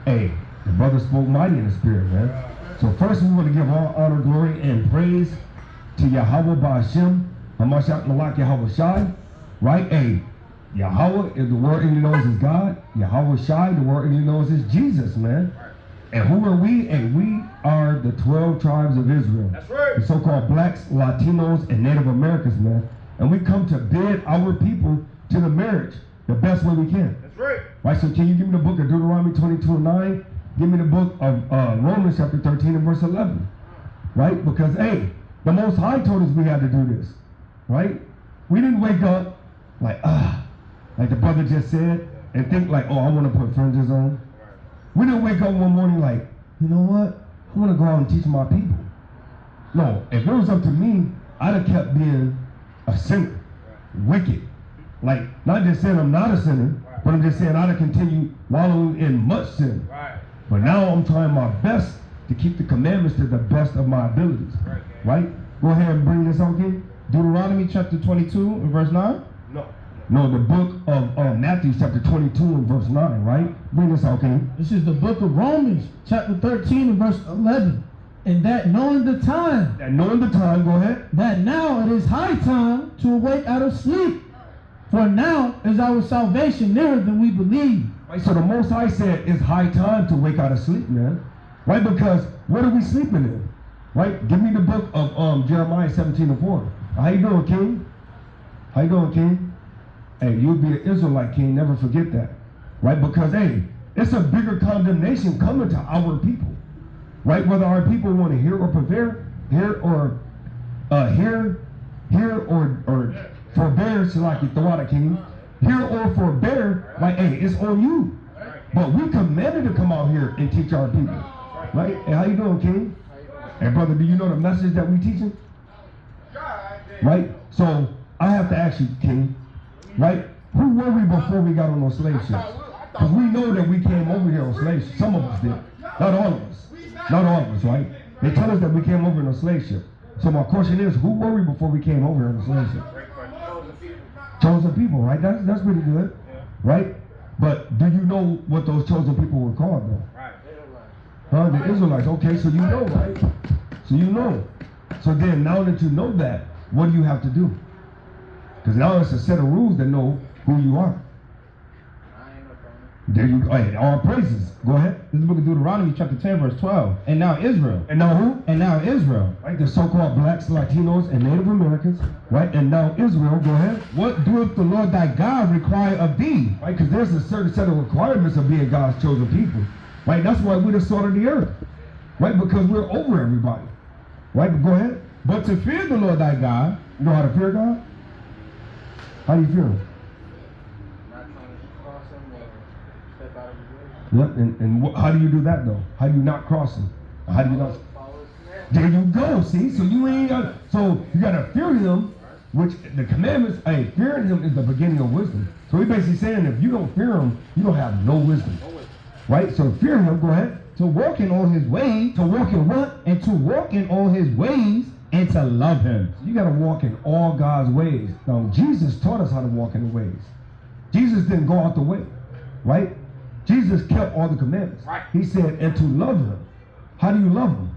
Hey, the brother spoke mighty in the spirit, man. So first we want to give all honor, glory, and praise to Yahweh Ba'ashem, Hamashiach Malak Yahweh Shai, right? Hey, Yahweh is the word in knows is God. Yahweh Shai, the word in knows is Jesus, man. And who are we? And we are the 12 tribes of Israel. That's right. The so-called blacks, Latinos, and Native Americans, man. And we come to bid our people to the marriage the best way we can. That's right. Right, so can you give me the book of Deuteronomy 22:9? Give me the book of Romans chapter 13 and verse 11. Right? Because, hey, the Most High told us we had to do this. Right? We didn't wake up like the brother just said, and think like, oh, I want to put fringes on. We didn't wake up one morning like, you know what? I want to go out and teach my people. No, if it was up to me, I'd have kept being a sinner, wicked. Like, not just saying I'm not a sinner, but I'm just saying I'd have continued wallowing in much sin. But now I'm trying my best to keep the commandments to the best of my abilities. Right? Go ahead and bring this out, King. Deuteronomy chapter 22 and verse 9? No, the book of Matthew chapter 22 and verse 9, right? Bring this out, King. This is the book of Romans chapter 13 and verse 11. And that knowing the time. Go ahead. That now it is high time to awake out of sleep. For now is our salvation nearer than we believe. Right, so the Most High said it's high time to wake out of sleep, man. Right, because what are we sleeping in? Right? Give me the book of Jeremiah 17 and 4. How you doing, King? How you doing, King? Hey, you'll be an Israelite, King. Never forget that. Right? Because, hey, it's a bigger condemnation coming to our people. Right? Whether our people want to hear or forbear, Shalaki Thawada, King. Hear or forbear, like, hey, it's on you. But we commanded to come out here and teach our people. Right? Hey, how you doing, King? Hey, brother, do you know the message that we teaching? Right? So, I have to ask you, King, right? Who were we before we got on those slave ships? Because we know that we came over here on slave ships. Some of us did. Not all of us. Not all of us, right? They tell us that we came over in a slave ship. So my question is, who were we before we came over here on a slave ship? Chosen people, right? That's pretty good, right? But do you know what those chosen people were called, though? Huh? The Israelites. Okay, so you know, right? So you know. So then, now that you know that, what do you have to do? Because now it's a set of rules that know who you are. There you go. Hey, all praises. Go ahead. This is the book of Deuteronomy chapter 10 verse 12. And now Israel. And now who? And now Israel. Right, the so-called blacks, Latinos, and Native Americans. Right, and now Israel. Go ahead. What doeth the Lord thy God require of thee? Right, because there's a certain set of requirements of being God's chosen people. Right, that's why we're the salt of the earth. Right, because we're over everybody. Right, but go ahead. But to fear the Lord thy God. You know how to fear God? How do you fear him? Yep, and how do you do that though? How do you not cross him? How do you not? There you go. See, so you ain't got. So you gotta fear him, which the commandments. Hey, fearing him is the beginning of wisdom. So he's basically saying if you don't fear him, you don't have no wisdom, right? So fear him. Go ahead. To walk in all his ways. To walk in what? And to walk in all his ways and to love him. So you gotta walk in all God's ways. Now Jesus taught us how to walk in the ways. Jesus didn't go out the way, right? Jesus kept all the commandments. Right. He said, and to love him. How do you love him?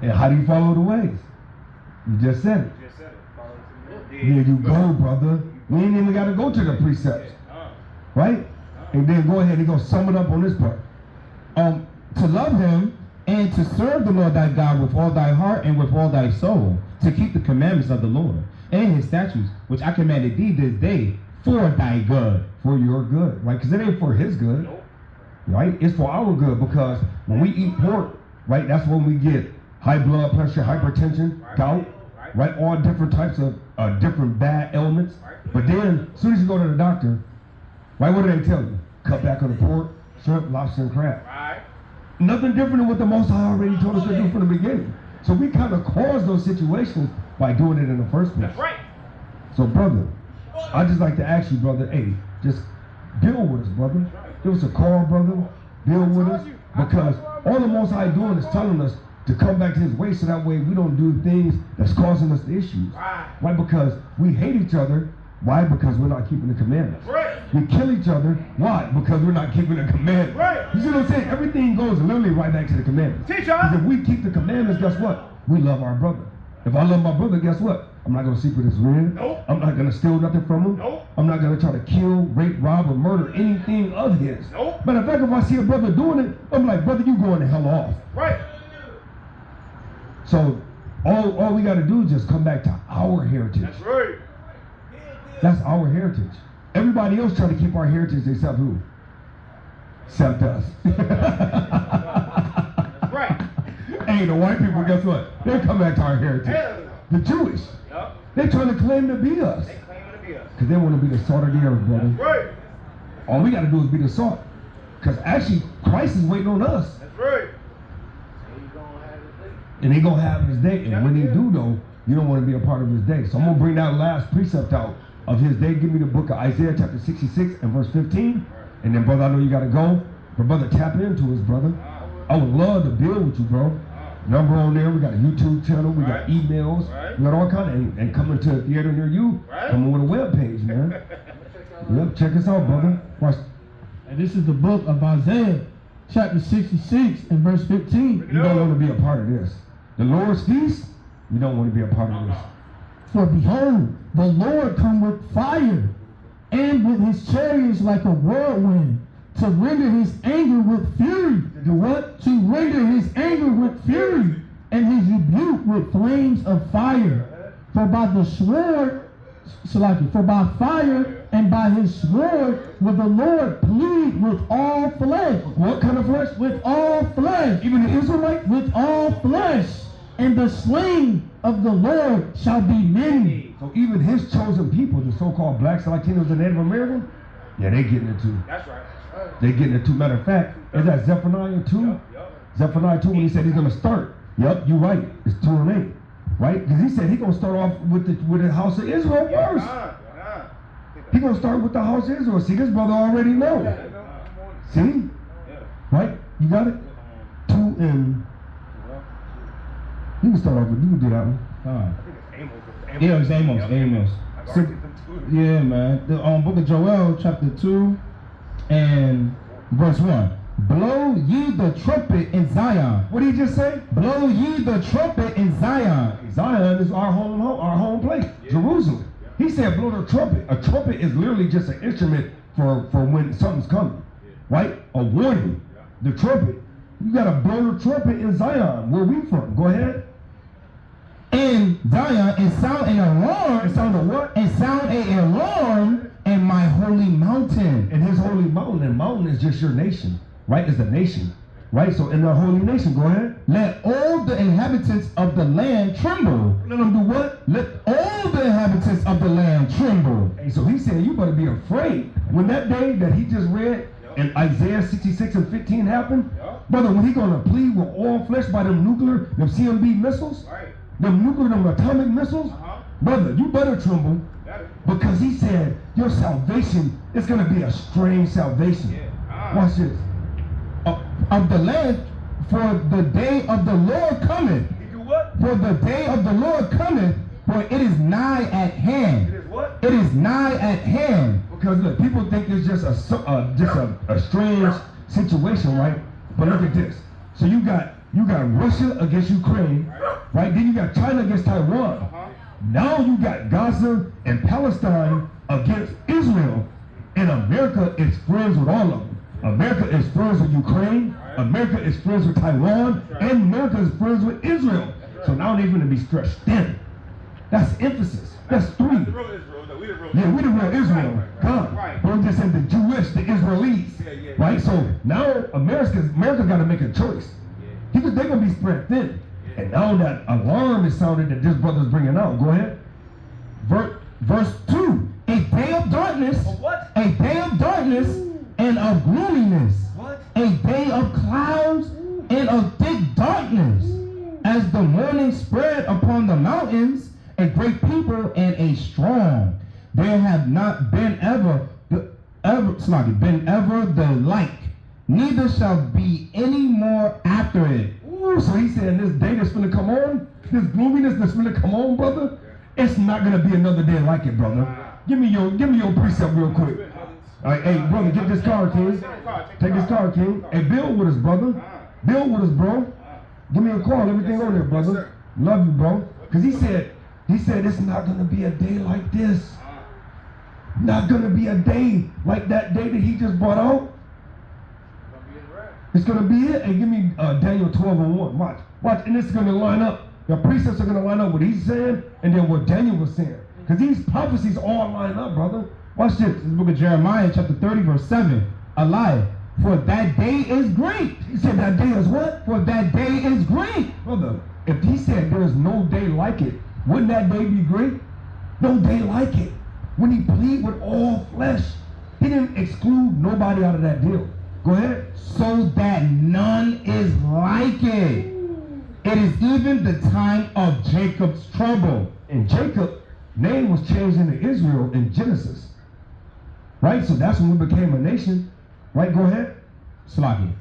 And how do you follow the ways? You just said it. There you go, brother. We ain't even got to go to the precepts. Right? And then go ahead and go sum it up on this part. To love him and to serve the Lord thy God with all thy heart and with all thy soul, to keep the commandments of the Lord and his statutes, which I commanded thee this day for thy good. For your good, right? Because it ain't for his good, right? It's for our good, because when we eat pork, right, that's when we get high blood pressure, hypertension, gout, right? All different types of different bad ailments. But then, as soon as you go to the doctor, right, what do they tell you? Cut back on the pork, shrimp, lobster, and crab. Nothing different than what the Most High already told us to do from the beginning. So we kind of caused those situations by doing it in the first place. That's right. So, brother, I just like to ask you, brother, hey, just build with us, brother. Give us a call, brother. Build with us. Because all the Most High doing is telling us to come back to his way, so that way we don't do things that's causing us the issues. Right? Because we hate each other. Why? Because we're not keeping the commandments. Right. We kill each other. Why? Because we're not keeping the commandments. Right. You see what I'm saying? Everything goes literally right back to the commandments. Teach Because us. if we keep the commandments, guess what? We love our brother. If I love my brother, guess what? I'm not going to sleep with his rib. Nope. I'm not going to steal nothing from him. Nope. I'm not going to try to kill, rape, rob, or murder anything of his. Nope. Matter of fact, if I see a brother doing it, I'm like, brother, you going the hell off. Right. So all we got to do is just come back to our heritage. That's right. That's our heritage. Everybody else try to keep our heritage except who? Except us. That's right. Hey, the white people, guess what? They come back to our heritage. Yeah. The Jewish, Yup. they trying to claim to be us. They claiming to be us. Because they want to be the salt of the earth, brother. Right. All we got to do is be the salt. Because actually, Christ is waiting on us. That's right. And he going to have his day. And when he do, though, you don't want to be a part of his day. So I'm going to bring that last precept out of his day. Give me the book of Isaiah chapter 66 and verse 15. And then, brother, I know you got to go. But, brother, tap into us, brother. I would love to build with you, bro. Number on there. We got a YouTube channel. We got emails. We got all kind of, and coming to a theater near you. Coming with a web page, man. Yep, check us out, brother. Watch. And this is the book of Isaiah, chapter 66 and verse 15. You don't want to be a part of this. The Lord's feast, you don't want to be a part of this. For behold, the Lord come with fire, and with his chariots like a whirlwind, to render his anger with fury. To do what? To render his anger with fury, and his rebuke with flames of fire. For by the sword, for by fire and by his sword will the Lord plead with all flesh. What kind of flesh? With all flesh. Even the Israelite? With all flesh. And the slain of the Lord shall be many. So even his chosen people, the so-called blacks, Latinos, and Native Americans, yeah, they getting it too. That's right. They getting it too. Matter of fact, is that Zephaniah 2? Zephaniah 2, when he said he's going to start. Yep, you're right. It's 2 and 8. Right? Because he said he's going to start off with the house of Israel first. He's going to start with the house of Israel. See, this brother already know. See? Right? You got it? 2 and... You can start off with, you can do that one. Yeah, it's Amos. So, yeah, man. The book of Joel, chapter 2 and verse 1. Blow ye the trumpet in Zion. What did he just say? Blow ye the trumpet in Zion. Zion is our home place, Jerusalem. He said blow the trumpet. A trumpet is literally just an instrument for when something's coming, right? A warning. The trumpet. You gotta blow the trumpet in Zion. Where we from? Go ahead. In Zion, and sound an alarm. And sound a what? And sound an alarm in my holy mountain. And his holy mountain. And mountain is just your nation, right? It's a nation, right? So in the holy nation, go ahead. Let all the inhabitants of the land tremble. Let them do what? Let all the inhabitants of the land tremble. Hey, so he said you better be afraid. When that day that he just read in Isaiah 66 and 15 happened, brother, when he gonna plead with all flesh by them CMB missiles, them atomic missiles, brother, you better tremble, because he said your salvation is gonna be a strange salvation. Watch this. Of the land, for the day of the Lord cometh. For the day of the Lord cometh, for it is nigh at hand. It is what? It is nigh at hand. Because look, people think it's just a strange situation, right? But look at this. So you got Russia against Ukraine, right? Then you got China against Taiwan. Now you got Gaza and Palestine against Israel, and America is friends with all of them. America is friends with Ukraine. America is friends with Taiwan, and America is friends with Israel. So now they're going to be stretched thin. That's emphasis. That's three. The real Israel, though. We the real Yeah, we the real Israel. God. Right. But I'm just saying the Jewish, the Israelis. Yeah. Right? So now America's got to make a choice. Because they're going to be spread thin. And now that alarm is sounding that this brother's bringing out. Go ahead. Verse 2. A day of darkness. A what? A day of darkness and of gloominess. What? A day of clouds and of thick darkness. As the morning spread upon the mountains, a great people and a strong. There have not been ever the like, neither shall be any more after it. Ooh, so he's saying this day that's going to come on, this gloominess that's going to come on, brother, it's not going to be another day like it, brother. Give me your precept real quick. All right, hey, brother, get this card, King. Take this card, King. Hey, build with us, brother. Build with us, bro. Give me a call. Everything on there, brother. Love you, bro. Because he said it's not going to be a day like this. Not going to be a day like that day that he just brought out. It's going to be it. And give me Daniel 12:1. Watch. And it's going to line up. The precepts are going to line up what he's saying and then what Daniel was saying. Because these prophecies all line up, brother. Watch this. This is the book of Jeremiah, chapter 30, verse 7. Ahrayah. For that day is great. He said that day is what? For that day is great. Brother, if he said there's no day like it, wouldn't that day be great? No day like it. When he plead with all flesh, he didn't exclude nobody out of that deal. Go ahead. So that none is like it. It is even the time of Jacob's trouble. And Jacob, name was changed into Israel in Genesis. Right? So that's when we became a nation. Right? Go ahead. Slaki.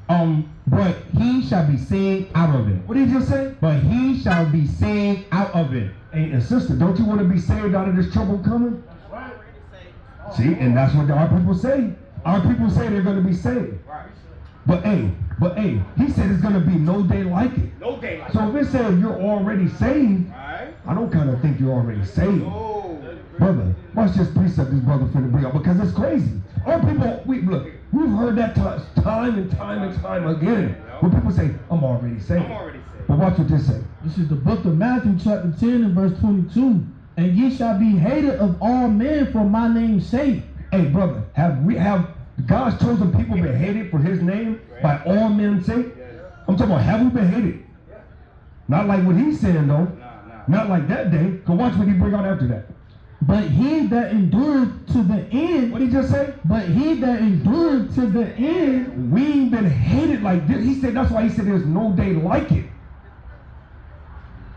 But he shall be saved out of it. What did he just say? But he shall be saved out of it. Hey, and sister, don't you want to be saved out of this trouble coming? See, and that's what our people say. Our people say they're going to be saved. But hey, he said it's going to be no day like it. No day like So if it says you're already saved, Right. I don't kind of think you're already saved. Oh. Brother, watch this precept this brother finna bring up because it's crazy. Our people, we've heard that time and time again. When people say, I'm already saved. I'm already saved. But watch what this say. This is the book of Matthew, chapter 10, and verse 22. And ye shall be hated of all men for my name's sake. Hey, brother, have God's chosen people been hated for his name by all men's sake? I'm talking about, have we been hated? Not like what he's saying, though. Not like that day. Because watch what he bring out after that. But he that endureth to the end. What did he just say? But he that endureth to the end. We ain't been hated like this. He said, that's why he said there's no day like it.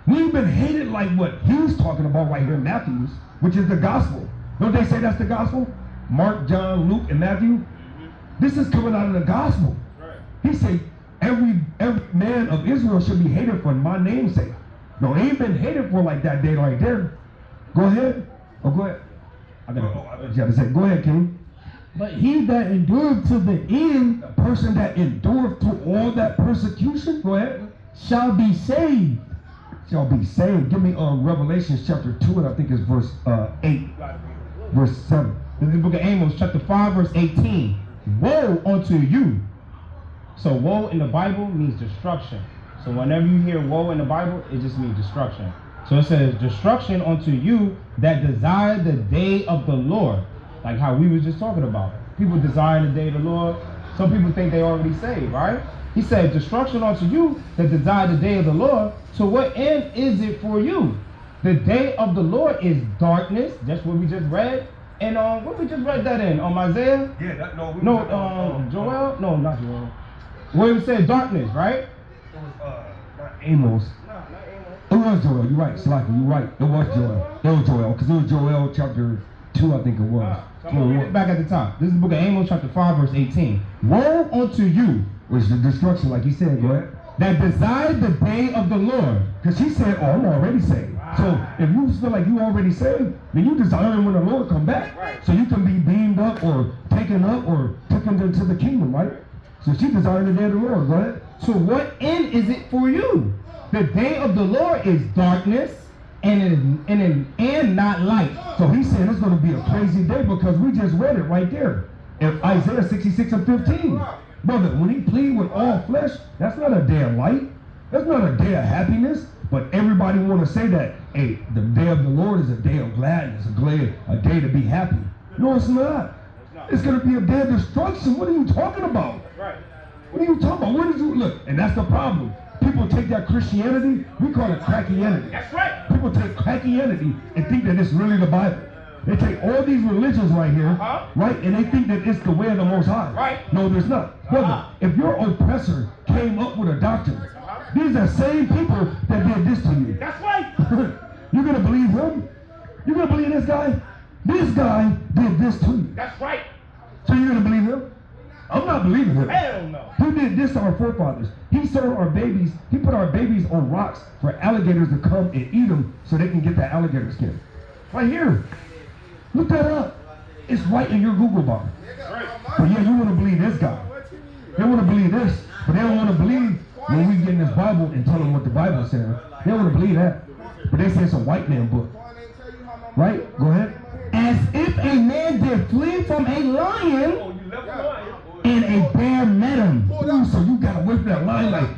We ain't been hated like what he's talking about right here in Matthew, which is the gospel. Don't they say that's the gospel? Mark, John, Luke, and Matthew. This is coming out of the gospel. He said, every man of Israel should be hated for my name's sake. No, they ain't been hated for like that day right there. Go ahead. Oh, go ahead. I gotta say, go ahead, King. But he that endureth to the end. The person that endured through all that persecution, go ahead, Shall be saved. shall be saved. Give me Revelation chapter 2, and I think it's verse 8, verse 7. This is the book of Amos, chapter 5, verse 18. Woe unto you. So woe in the Bible means destruction. So whenever you hear woe in the Bible, it just means destruction. So it says, destruction unto you that desire the day of the Lord. Like how we was just talking about. People desire the day of the Lord. Some people think they already saved, right? He said, destruction unto you that desire the day of the Lord. To what end is it for you? The day of the Lord is darkness. That's what we just read. And what we just read that in? Isaiah? Yeah, Joel? No, not Joel. Where it said darkness, right? It was not Amos. It was Joel. You're right, Slaki. You're right. It was Joel. It was Joel, because it was Joel chapter 2, I think it was. So I'm going to read it back at the top. This is the book of Amos, chapter 5, verse 18. Woe unto you, Which is the destruction, like he said. Go ahead. that desire the day of the Lord. Because he said, oh, I'm already saved. So if you feel like you already saved, then you desire when the Lord come back. So you can be beamed up or taken up or taken into the kingdom, right? So she desired the day of the Lord. Go ahead. To what end is it for you? The day of the Lord is darkness and not light. So he's saying it's going to be a crazy day because we just read it right there in Isaiah 66 and 15. Brother, when he plead with all flesh, that's not a day of light. That's not a day of happiness. But everybody want to say that, hey, the day of the Lord is a day of gladness, a day to be happy. No, it's not. It's going to be a day of destruction. What are you talking about? Right. What are you talking about? Where did you look? And that's the problem. People take that Christianity, we call it crackianity. That's right. People take crackianity and think that it's really the Bible. They take all these religions right here, right, and they think that it's the way of the Most High. Right. No, there's not. Brother, if your oppressor came up with a doctrine, these are the same people that did this to you. That's right. You're going to believe him? You're going to believe this guy? This guy did this to you. That's right. So you're going to believe him? I'm not believing him. Hell no. Who did this to our forefathers? He sold our babies, he put our babies on rocks for alligators to come and eat them so they can get that alligator skin. Right here. Look that up. It's right in your Google bar. But yeah, you want to believe this guy. They want to believe this, but they don't want to believe when we get in this Bible and tell them what the Bible says. They don't want to believe that. But they say it's a white man book. Right? Go ahead. As if a man did flee from a lion and a bear met him. Ooh, so you got away from that line like,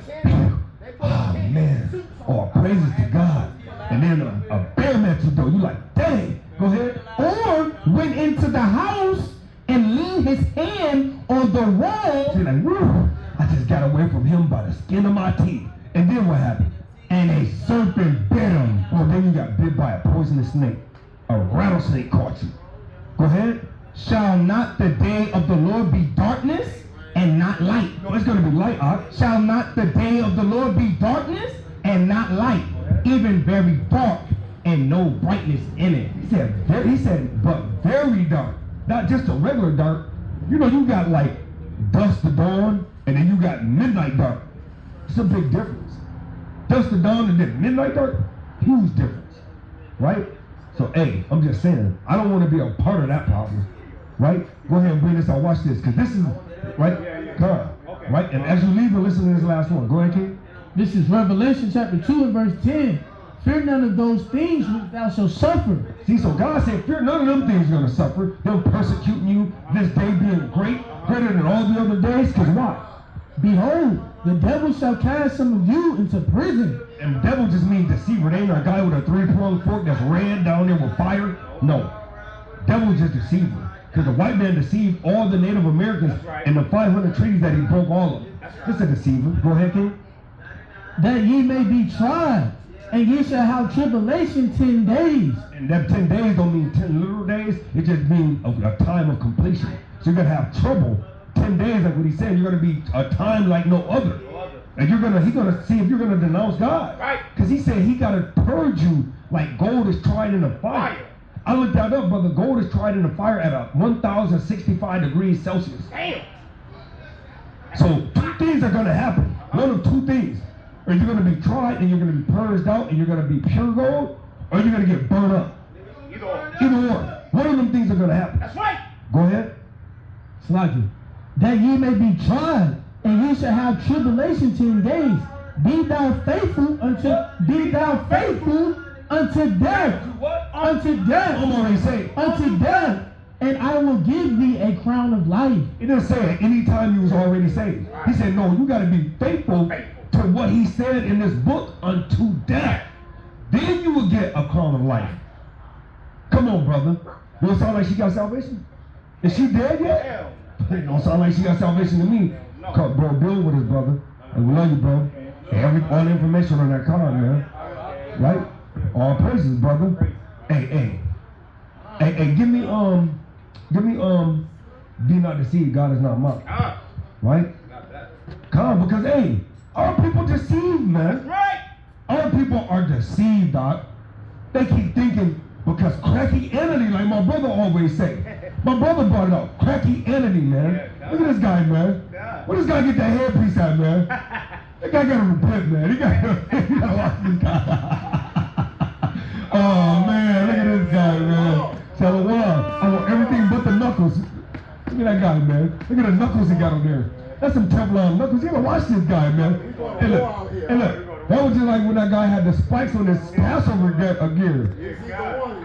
oh man, oh praises to God. And then a bear met you though. You like, dang. Go ahead. Or went into the house and leaned his hand on the wall. You're like, woo, I just got away from him by the skin of my teeth. And then what happened? And a serpent bit him. Oh, then you got bit by a poisonous snake. A rattlesnake caught you. Go ahead. Shall not the day of the Lord be darkness and not light? No, it's going to be light, Shall not the day of the Lord be darkness and not light, even very dark and no brightness in it? He said, but very dark. Not just a regular dark. You know, you got like dusk to dawn, and then you got midnight dark. It's a big difference. Dusk to dawn and then midnight dark, huge difference, right? So, hey, I'm just saying, I don't want to be a part of that problem, right? Go ahead and bring this out. Watch this, because this is, right? God, right? And as you leave and listen to this last one. Go ahead, King. This is Revelation chapter 2 and verse 10. Fear none of those things which thou shalt suffer. See, so God said, fear none of them things you're going to suffer. Them persecuting you, this day being greater than all the other days, because why? Behold, the devil shall cast some of you into prison. And devil just means deceiver. They ain't a guy with a 3-pronged fork that's ran down there with fire. No. Devil just deceiver. Because the white man deceived all the Native Americans and the 500 treaties that he broke all of them. Just a deceiver. Go ahead, King. That ye may be tried, and ye shall have tribulation 10 days. And that 10 days don't mean 10 literal days. It just means a time of completion. So you're going to have trouble. 10 days, like what he said, you're going to be a time like no other. And he's going to see if you're going to denounce God. Right. Because he said he got to purge you like gold is tried in the fire. I looked that up, brother. Gold is tried in the fire at 1,065 degrees Celsius. Damn. So 2 things are going to happen. One of 2 things. Or you're going to be tried and you're going to be purged out and you're going to be pure gold, or you're going to get burned up. Either or. Either or. One of them things are going to happen. That's right. Go ahead. Slaki. That ye may be tried, and ye shall have tribulation 10 days. Be thou faithful unto death. What? Unto death. I'm already saying. Unto death. And I will give thee a crown of life. He didn't say it any time you was already saved. He said, no, you got to be faithful to what he said in this book unto death. Then you will get a crown of life. Come on, brother. Don't sound like she got salvation? Is she dead yet? Hell. It don't sound like she got salvation to me. Cause bro, Bill with his brother. And we love you, bro. All the information on that card, man. Right? All praises, brother. Hey, give me be not deceived, God is not mocked. Right? Come, because hey, our people deceived, man. Right. Our people are deceived, Doc. They keep thinking, because crackianity, like my brother always say. My brother brought it up. Crackianity, man. Look at this guy, man. Where does this guy get that hairpiece at, man? That guy gotta repent, man. He gotta watch this guy. Oh, man, look at this guy, man. Shalom. I want everything but the knuckles. Look at that guy, man. Look at the knuckles he got on there. That's some Teflon knuckles. You gotta watch this guy, man. Hey, look. That was just like when that guy had the spikes on his Passover gear.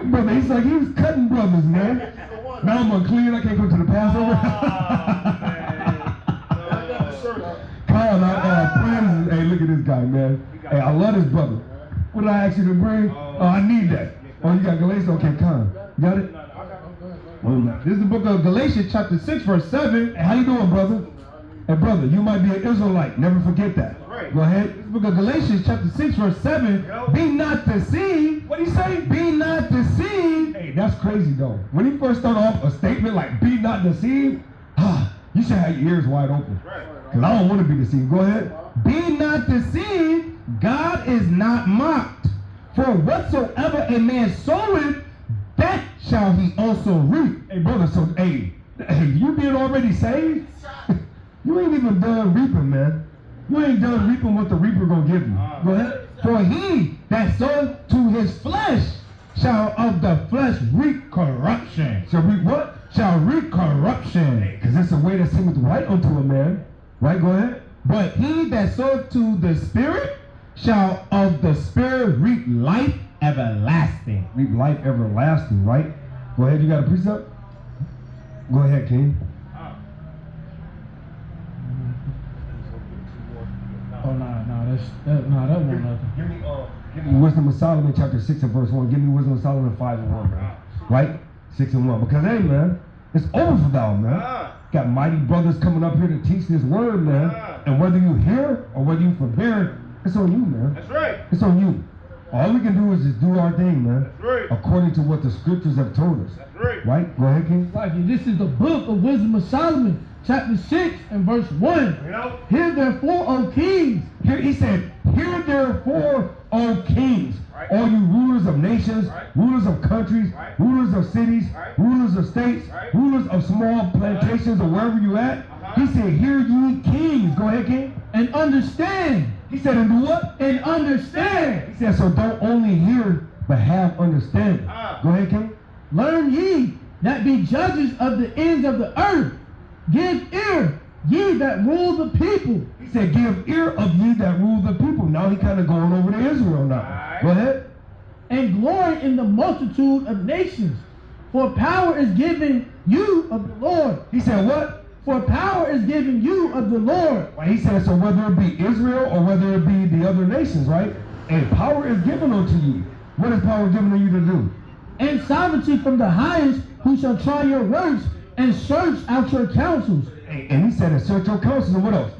Brother, he's like, he was cutting brothers, man. Now I'm unclean, I can't go to the Passover. Kyle, hey, look at this guy, man. Hey, I love this brother. What did I ask you to bring? Oh, I need that. Oh, you got Galatians? Okay, come. You got it? This is the book of Galatians chapter 6 verse 7. Hey, how you doing, brother? Hey, brother, you might be an Israelite. Never forget that. Right. Go ahead. This is the book of Galatians chapter 6 verse 7. Be not deceived. What do you say? Be not deceived. Hey, that's crazy, though. When he first started off a statement like, be not deceived, you should have your ears wide open. Because I don't want to be deceived. Go ahead. Be not deceived. God is not mocked. For whatsoever a man soweth, that shall he also reap. Hey, brother, so, hey, you being already saved? You ain't even done reaping, man. You ain't done reaping what the reaper gonna give you. Go ahead. For he that soweth to his flesh shall of the flesh reap corruption. Shall reap what? Shall reap corruption. Because it's a way that seemeth right unto a man. Right, go ahead. But he that soweth to the Spirit shall of the Spirit reap life everlasting. Reap life everlasting, right? Go ahead, you got a precept? Go ahead, King. Oh, that won't nothing. Give me Wisdom of Solomon chapter 6 and verse 1. Give me Wisdom of Solomon 5 and 1, man. Right? 6 and 1. Because, hey, man, it's over for thou, man. Got mighty brothers coming up here to teach this word, man. And whether you hear or whether you forbear, it's on you, man. That's right. It's on you. All we can do is just do our thing, man. That's right. According to what the scriptures have told us. That's right. Right? Go ahead, King. Like this is the book of Wisdom of Solomon, chapter 6 and verse 1. You know? Hear therefore, O kings. Here he said, hear therefore, O kings, Right. all you rulers of nations, Right. rulers of countries, Right. rulers of cities, Right. rulers of states, Right. rulers of small plantations or wherever you at. He said, hear ye kings. Go ahead, King. And understand. He said, and do what? And understand. He said, so don't only hear, but have understanding. Go ahead, King. Learn ye that be judges of the ends of the earth. Give ear, ye that rule the people. He said, give ear of ye that rule the people. Now he kind of going over to Israel now. Right. Go ahead. And glory in the multitude of nations. For power is given you of the Lord. He said, what? For power is given you of the Lord. Right, he said, so whether it be Israel or whether it be the other nations, right? And power is given unto you. What is power given to you to do? And sovereignty from the highest, who shall try your works and search out your counsels. And he said, and search your counsels, and what else?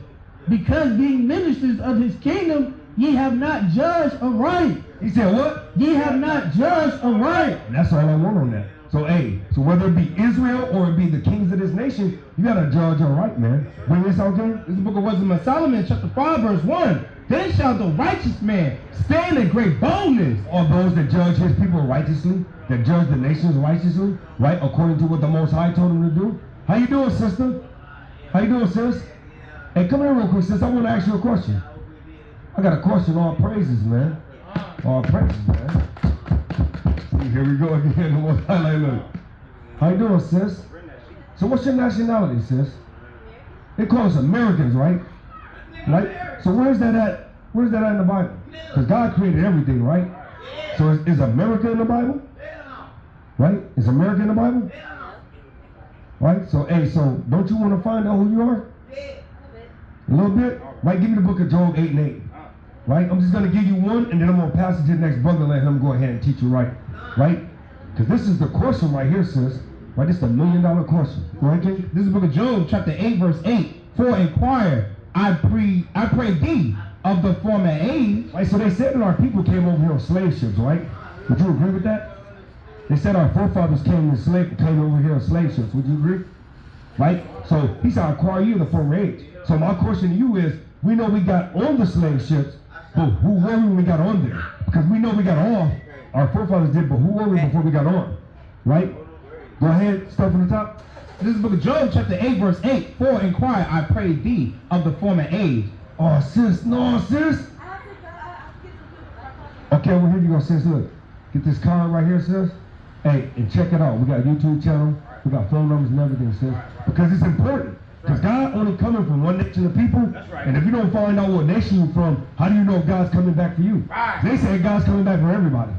Because being ministers of his kingdom, ye have not judged aright. He said, what? Ye have not judged aright. And that's all I want on that. So, hey, so whether it be Israel or it be the kings of this nation, you got to judge all right, man. Bring this out, King. This is the book of Wisdom of Solomon, chapter 5, verse 1. Then shall the righteous man stand in great boldness. All those that judge his people righteously, that judge the nations righteously, right, according to what the Most High told him to do. How you doing, sister? How you doing, sis? Hey, come here real quick, sis. I want to ask you a question. I got a question. All praises, man. All praises, man. See, here we go again. The Most High, like, look. How you doing, sis? So what's your nationality, sis? They call us Americans, right? Right? So where's that at? Where's that at in the Bible? Because God created everything, right? So is America in the Bible? Right? Is America in the Bible? Right? So, hey, so don't you want to find out who you are? A little bit? Right? Give me the book of Job 8 and 8. Right? I'm just going to give you one, and then I'm going to pass it to the next brother and let him go ahead and teach you right. Right? Because this is the question right here, sis. Right? This is the $1 million question. Go ahead, King. This is the book of Job, chapter 8, verse 8. For inquire, I pray thee of the former age. Right? So they said that our people came over here on slave ships, right? Would you agree with that? They said our forefathers came over here on slave ships. Would you agree? Right? So he said, I inquire you of the former age. So my question to you is, we know we got on the slave ships, but who were we when we got on there? Because we know we got off. Our forefathers did, but who were we before we got on? Right? Go ahead, start from the top. This is the book of Job, chapter 8, verse 8. For inquire, I pray thee of the former age. Oh, sis, no, sis. Okay, well, here you go, sis. Look, get this card right here, sis. Hey, and check it out. We got a YouTube channel. We got phone numbers and everything, sis. Because it's important. Because God only coming from one nation of people. That's right. And if you don't find out what nation you're from, how do you know God's coming back for you? Right. They say God's coming back for everybody.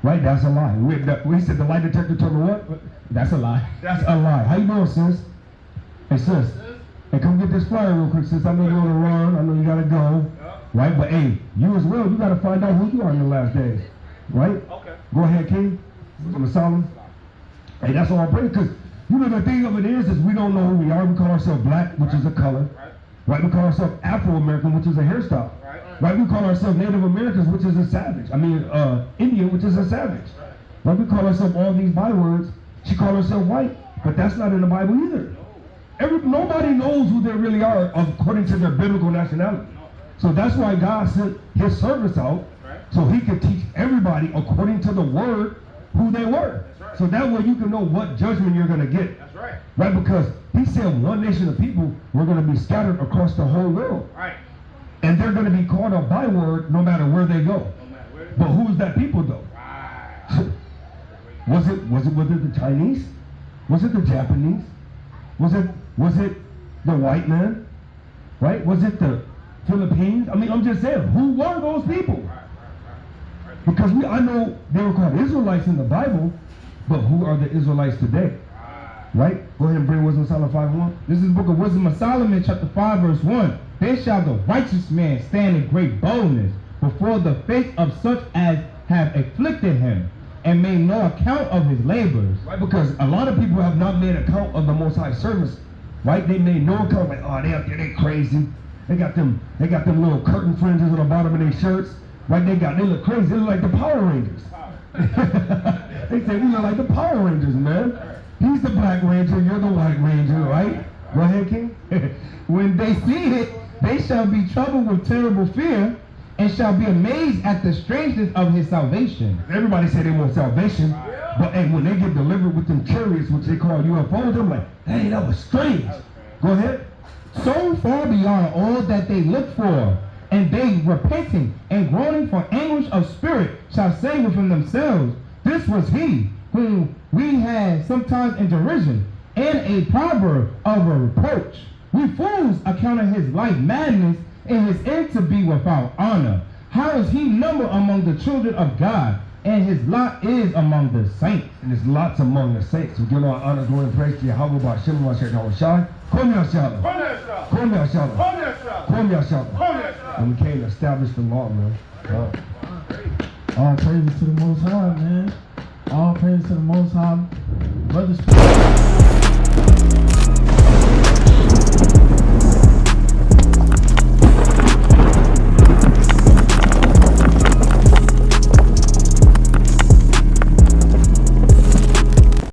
Right? That's a lie. We said the lie detector told me what? That's a lie. That's a lie. How you doing, sis? Hey, sis. Hey, come get this flyer real quick, sis. I know you're on the run. I know you gotta go. Right? But hey, you as well, you got to find out who you are in the last days. Right? Okay. Go ahead, King. From the Solomon. Hey, that's all I'm praying, because you know the thing of it is we don't know who we are. We call ourselves black, which is a color. Right? We call ourselves Afro-American, which is a hairstyle. Right? We call ourselves Native Americans, which is a savage. I mean, Indian, which is a savage. Right? We call ourselves all these bywords. She called herself white, but that's not in the Bible either. Nobody knows who they really are according to their biblical nationality. So that's why God sent his servants out, so he could teach everybody according to the word who they were. So that way you can know what judgment you're going to get. That's right. Right? Because he said one nation of people were going to be scattered across the whole world. Right. And they're going to be called a byword no matter where they go. But who's that people though? Right. Was it the Chinese? Was it the Japanese? Was it the white man? Right? Was it the Philippines? I mean, I'm just saying, who were those people? Because I know they were called Israelites in the Bible, but who are the Israelites today? Right? Go ahead and bring Wisdom of Solomon 5:1. This is the book of Wisdom of Solomon, chapter 5, verse 1. Then shall the righteous man stand in great boldness before the face of such as have afflicted him, and made no account of his labors. Right? Because a lot of people have not made account of the Most High service. Right? They made no account, like, oh, they crazy. They got them little curtain fringes on the bottom of their shirts. Right? They look crazy. They look like the Power Rangers. They say we look like the Power Rangers, man. He's the Black Ranger, you're the White Ranger, right? Go ahead, King. When they see it, they shall be troubled with terrible fear, and shall be amazed at the strangeness of his salvation. Everybody say they want salvation, but hey, when they get delivered with them chariots, which they call UFOs, I'm like, hey, that was strange. Go ahead. So far beyond all that they look for, and they repenting and groaning for anguish of spirit shall say within themselves, this was he whom we had sometimes in derision, and a proverb of a reproach. We fools accounted his life madness, and his end to be without honor. How is he numbered among the children of God, and his lot is among the saints? And there's lots among the saints. We give all honor, glory, and praise to Yahweh, Ba'ashem, Ma'asher, Shai. Kom Yashala. Kom Yashala. Kom Yashala. And we came to establish the law, man. All praises to the Most High, man. All praises to the Most High. Brothers.